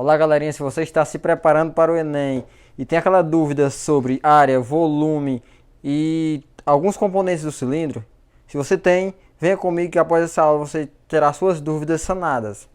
Olá, galerinha, se você está se preparando para o Enem e tem aquela dúvida sobre área, volume e alguns componentes do cilindro, se você tem, venha comigo que após essa aula você terá suas dúvidas sanadas.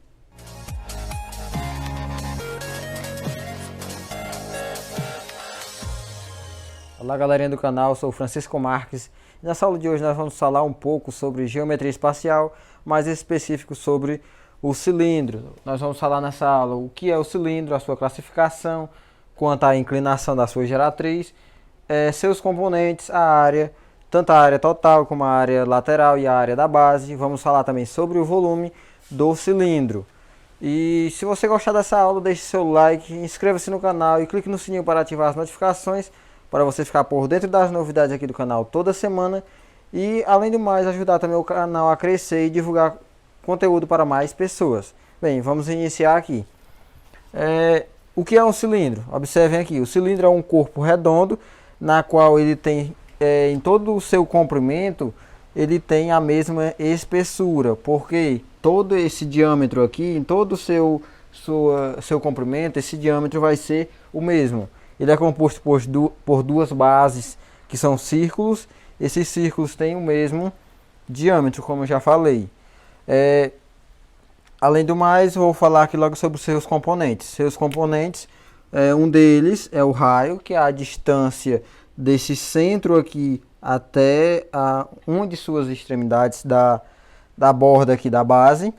Olá, galerinha do canal, eu sou o Francisco Marques e nessa aula de hoje nós vamos falar um pouco sobre geometria espacial, mais específico sobre o cilindro. Nós vamos falar nessa aula o que é o cilindro, a sua classificação, quanto à inclinação da sua geratriz, seus componentes, a área, tanto a área total como a área lateral e a área da base. Vamos falar também sobre o volume do cilindro. E se você gostar dessa aula, deixe seu like, inscreva-se no canal e clique no sininho para ativar as notificações, para você ficar por dentro das novidades aqui do canal toda semana. E além do mais, ajudar também o canal a crescer e divulgar conteúdo para mais pessoas. Bem, vamos iniciar aqui. O que é um cilindro? Observem aqui, o cilindro é um corpo redondo, na qual ele tem, em todo o seu comprimento, ele tem a mesma espessura, porque todo esse diâmetro aqui, em todo o seu comprimento, esse diâmetro vai ser o mesmo. Ele é composto por duas bases, que são círculos. Esses círculos têm o mesmo diâmetro, como eu já falei. Além do mais, vou falar aqui logo sobre os seus componentes. Seus componentes, um deles é o raio, que é a distância desse centro aqui até uma de suas extremidades da borda aqui da base.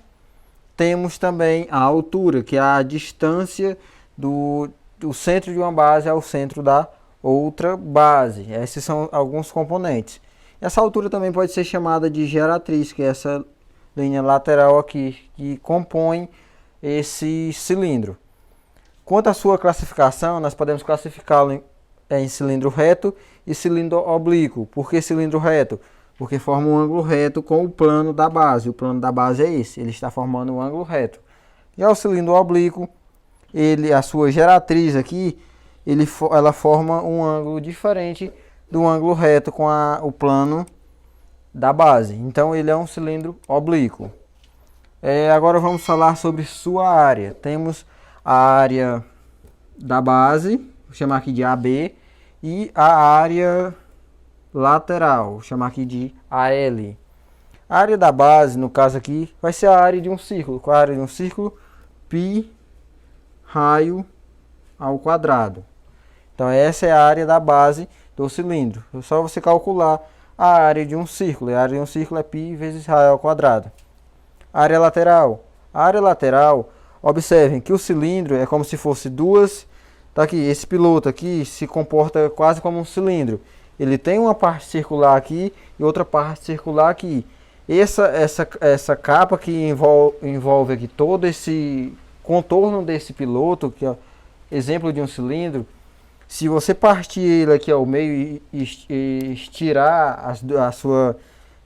Temos também a altura, que é a distância do centro de uma base ao centro da outra base. Esses são alguns componentes. Essa altura também pode ser chamada de geratriz, que é essa linha lateral aqui que compõe esse cilindro. Quanto à sua classificação, nós podemos classificá-lo em cilindro reto e cilindro oblíquo. Por que cilindro reto? Porque forma um ângulo reto com o plano da base. O plano da base é esse, ele está formando um ângulo reto. Já o cilindro oblíquo, a sua geratriz aqui, ela forma um ângulo diferente do ângulo reto com o plano da base. Então ele é um cilindro oblíquo. Agora vamos falar sobre sua área. Temos a área da base, vou chamar aqui de AB, e a área lateral, vou chamar aqui de AL. A área da base, no caso aqui, vai ser a área de um círculo. Qual a área de um círculo? Π raio ao quadrado. Então essa é a área da base do cilindro. É só você calcular a área de um círculo. A área de um círculo é π vezes raio ao quadrado. Área lateral. A área lateral, observem que o cilindro é como se fosse duas. Tá aqui, esse piloto aqui se comporta quase como um cilindro. Ele tem uma parte circular aqui e outra parte circular aqui. Essa capa que envolve aqui todo esse contorno desse piloto, que é exemplo de um cilindro. Se você partir ele aqui ao meio e estirar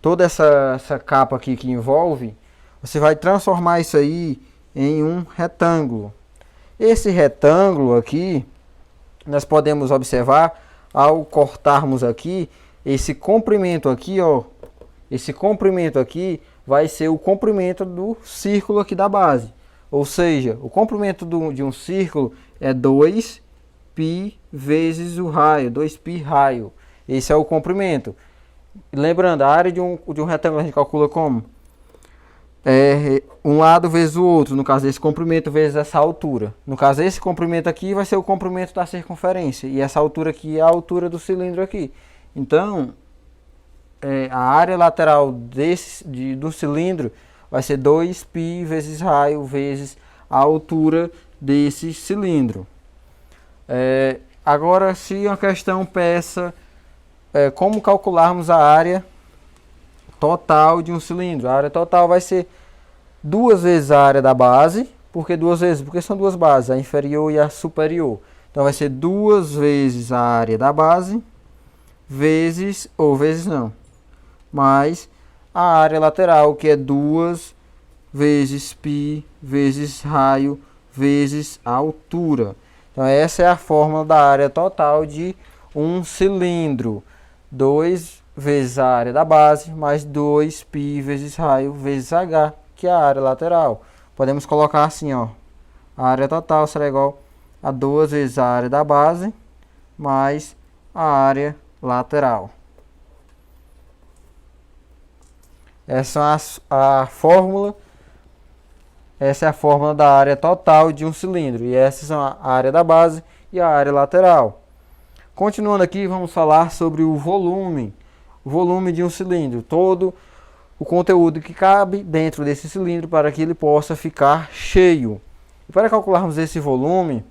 toda essa capa aqui que envolve, você vai transformar isso aí em um retângulo. Esse retângulo aqui, nós podemos observar, ao cortarmos aqui, esse comprimento aqui, ó, esse comprimento aqui vai ser o comprimento do círculo aqui da base. Ou seja, o comprimento de um círculo é 2π vezes o raio, 2π raio. Esse é o comprimento. Lembrando, a área de um retângulo a gente calcula como? Um lado vezes o outro, no caso esse comprimento vezes essa altura. No caso esse comprimento aqui vai ser o comprimento da circunferência. E essa altura aqui é a altura do cilindro aqui. Então, a área lateral do cilindro vai ser 2π vezes raio vezes a altura desse cilindro. Agora, se uma questão peça como calcularmos a área total de um cilindro. A área total vai ser 2 vezes a área da base. Por que 2 vezes? Porque são duas bases, a inferior e a superior. Então vai ser 2 vezes a área da base mais a área lateral, que é 2 vezes π vezes raio vezes a altura. Então essa é a fórmula da área total de um cilindro. 2 vezes a área da base mais 2π vezes raio vezes h, que é a área lateral. Podemos colocar assim, ó, A área total será igual a 2 vezes a área da base mais a área lateral. Essa é a fórmula. Essa é a fórmula da área total de um cilindro. E essas são a área da base e a área lateral. Continuando aqui, vamos falar sobre o volume. O volume de um cilindro. Todo o conteúdo que cabe dentro desse cilindro para que ele possa ficar cheio. E para calcularmos esse volume,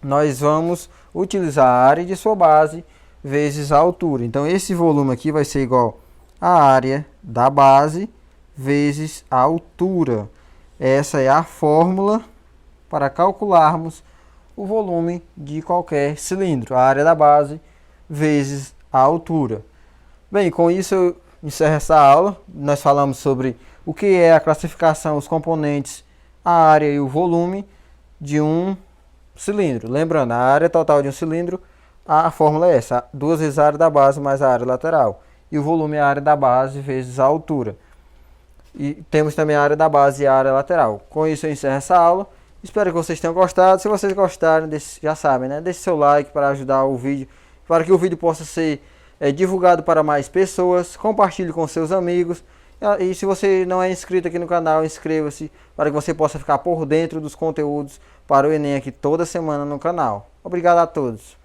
nós vamos utilizar a área de sua base vezes a altura. Então esse volume aqui vai ser igual à área da base vezes a altura. Essa é a fórmula para calcularmos o volume de qualquer cilindro. A área da base vezes a altura. Bem, com isso eu encerro essa aula. Nós falamos sobre o que é a classificação, os componentes, a área e o volume de um cilindro. Lembrando, a área total de um cilindro, a fórmula é essa: 2 vezes a área da base mais a área lateral. E o volume é a área da base vezes a altura. E temos também a área da base e a área lateral. Com isso eu encerro essa aula. Espero que vocês tenham gostado. Se vocês gostarem, já sabem, né? Deixe seu like para ajudar o vídeo, para que o vídeo possa ser divulgado para mais pessoas. Compartilhe com seus amigos. E se você não é inscrito aqui no canal, inscreva-se para que você possa ficar por dentro dos conteúdos para o Enem aqui toda semana no canal. Obrigado a todos.